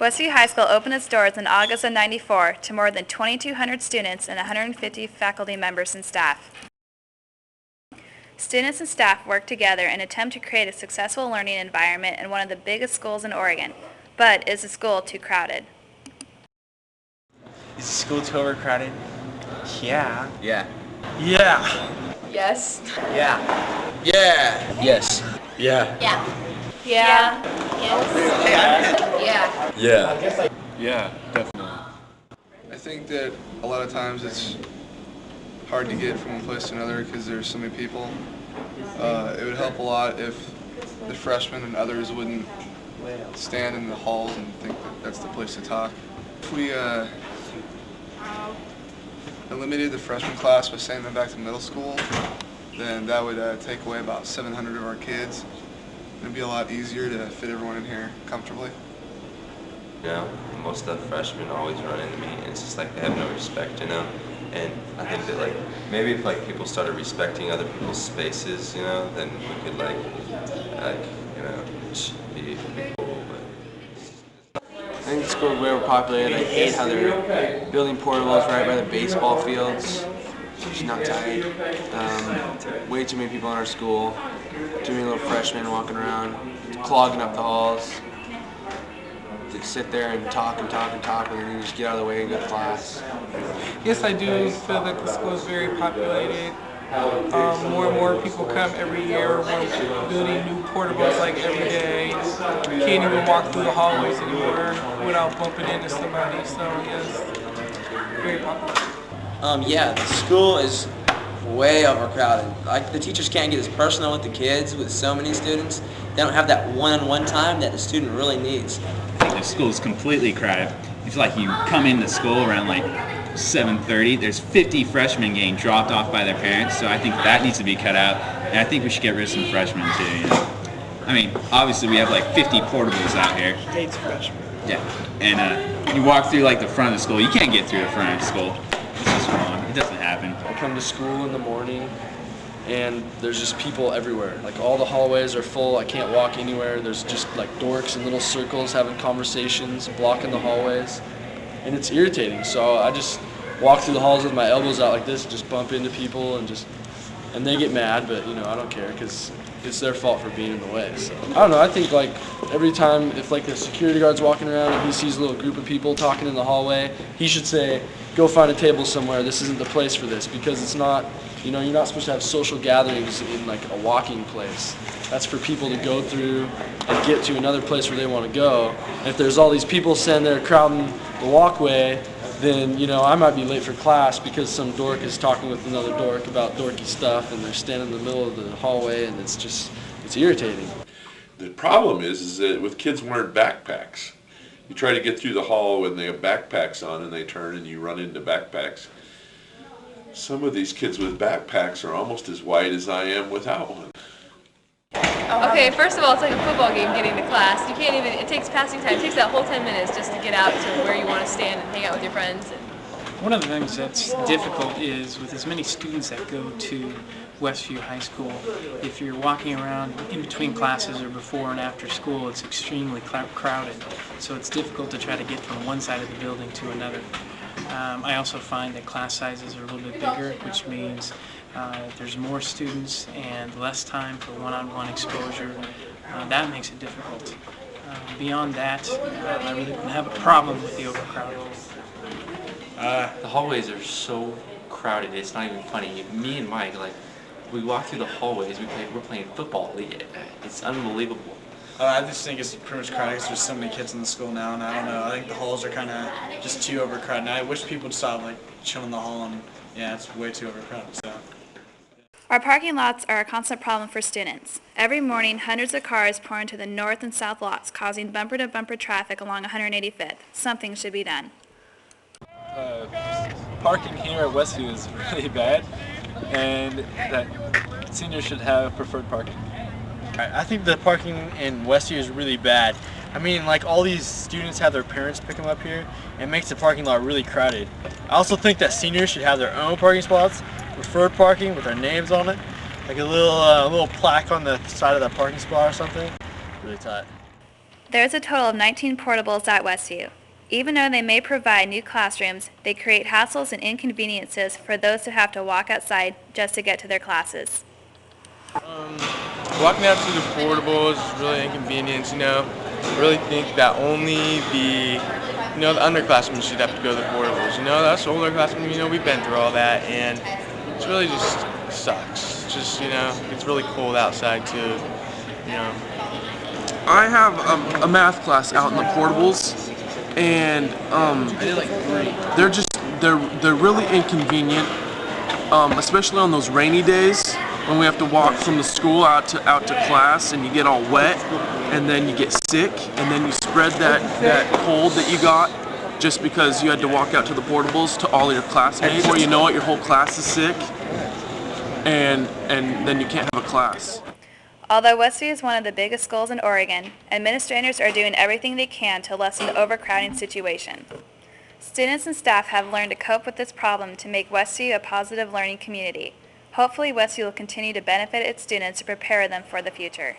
Westview High School opened its doors in August of '94 to more than 2,200 students and 150 faculty members and staff. Students and staff work together in an attempt to create a successful learning environment in one of the biggest schools in Oregon. But is the school too crowded? Is the school too overcrowded? Yeah. Yeah. Yeah. Yes. Yeah. Yeah. Yes. Yeah. Yeah. Yeah. Yes. Yeah. Yeah. Yeah, definitely. I think that a lot of times it's hard to get from one place to another because there's so many people. It would help a lot if the freshmen and others wouldn't stand in the halls and think that that's the place to talk. If we eliminated the freshman class by sending them back to middle school, then that would take away about 700 of our kids. It'd be a lot easier to fit everyone in here comfortably. You know, most of the freshmen always run into me, and it's just like they have no respect, you know. And I think that like maybe if like people started respecting other people's spaces, you know, then we could like you know be cool. But I think the school is way overpopulated. I hate how they're building portables right by the baseball fields. Just not tired. Way too many people in our school. Too many little freshmen walking around, clogging up the halls. Just sit there and talk and talk and talk, and then you just get out of the way and go to class. Yes, I do feel that the school is very populated. More and more people come every year. We're building new portables like every day. You can't even walk through the hallways anymore without bumping into somebody. So yes, very popular. Yeah, the school is way overcrowded. Like the teachers can't get as personal with the kids with so many students. They don't have that one-on-one time that the student really needs. I think the school is completely crowded. It's like you come into school around like 7:30. There's 50 freshmen getting dropped off by their parents, so I think that needs to be cut out. And I think we should get rid of some freshmen too. You know? I mean, obviously we have like 50 portables out here. Dates freshmen. Yeah, and you walk through like the front of the school. You can't get through the front of the school. It's just wrong. It doesn't happen. I come to school in the morning and there's just people everywhere. Like all the hallways are full. I can't walk anywhere. There's just like dorks in little circles having conversations, blocking the hallways. And it's irritating. So I just walk through the halls with my elbows out like this, just bump into people and they get mad, but you know, I don't care because it's their fault for being in the way. So I don't know, I think like every time if like the security guard's walking around and he sees a little group of people talking in the hallway, he should say, go find a table somewhere. This isn't the place for this, because it's not, you know, you're not supposed to have social gatherings in like a walking place. That's for people to go through and get to another place where they want to go. And if there's all these people standing there crowding the walkway, then, you know, I might be late for class because some dork is talking with another dork about dorky stuff and they're standing in the middle of the hallway, and it's irritating. The problem is that with kids wearing backpacks, you try to get through the hall when they have backpacks on and they turn and you run into backpacks. Some of these kids with backpacks are almost as wide as I am without one. Okay, first of all, it's like a football game getting to class. You can't even, it takes passing time. It takes that whole 10 minutes just to get out to where you want to stand and hang out with your friends. One of the things that's difficult is with as many students that go to Westview High School, if you're walking around in between classes or before and after school, it's extremely crowded. So it's difficult to try to get from one side of the building to another. I also find that class sizes are a little bit bigger, which means there's more students and less time for one-on-one exposure. That makes it difficult. Beyond that, I really don't have a problem with the overcrowding. The hallways are so crowded, it's not even funny. Me and Mike, like, we walk through the hallways, we're playing football. It's unbelievable. I just think it's pretty much crowded because there's so many kids in the school now, and I don't know, I think the halls are kind of just too overcrowded. And I wish people would stop like chilling in the hall, and yeah, it's way too overcrowded. So. Our parking lots are a constant problem for students. Every morning, hundreds of cars pour into the north and south lots, causing bumper-to-bumper traffic along 185th. Something should be done. Parking here at Westview is really bad, and that seniors should have preferred parking. I think the parking in Westview is really bad. I mean, like, all these students have their parents pick them up here, and it makes the parking lot really crowded. I also think that seniors should have their own parking spots, preferred parking with their names on it, like a little plaque on the side of that parking spot or something. Really tight. There is a total of 19 portables at Westview. Even though they may provide new classrooms, they create hassles and inconveniences for those who have to walk outside just to get to their classes. Walking out to the portables is really inconvenience, I really think that only the underclassmen should have to go to the portables. Us older classmen, we've been through all that, and it's really just sucks. It's just, it's really cold outside too, I have a math class out in the portables, and they're really inconvenient, especially on those rainy days when we have to walk from the school out to class, and you get all wet, and then you get sick, and then you spread that cold that you got just because you had to walk out to the portables to all your classmates. Before you know it, your whole class is sick, and then you can't have a class. Although Westview is one of the biggest schools in Oregon, administrators are doing everything they can to lessen the overcrowding situation. Students and staff have learned to cope with this problem to make Westview a positive learning community. Hopefully, Westview will continue to benefit its students and prepare them for the future.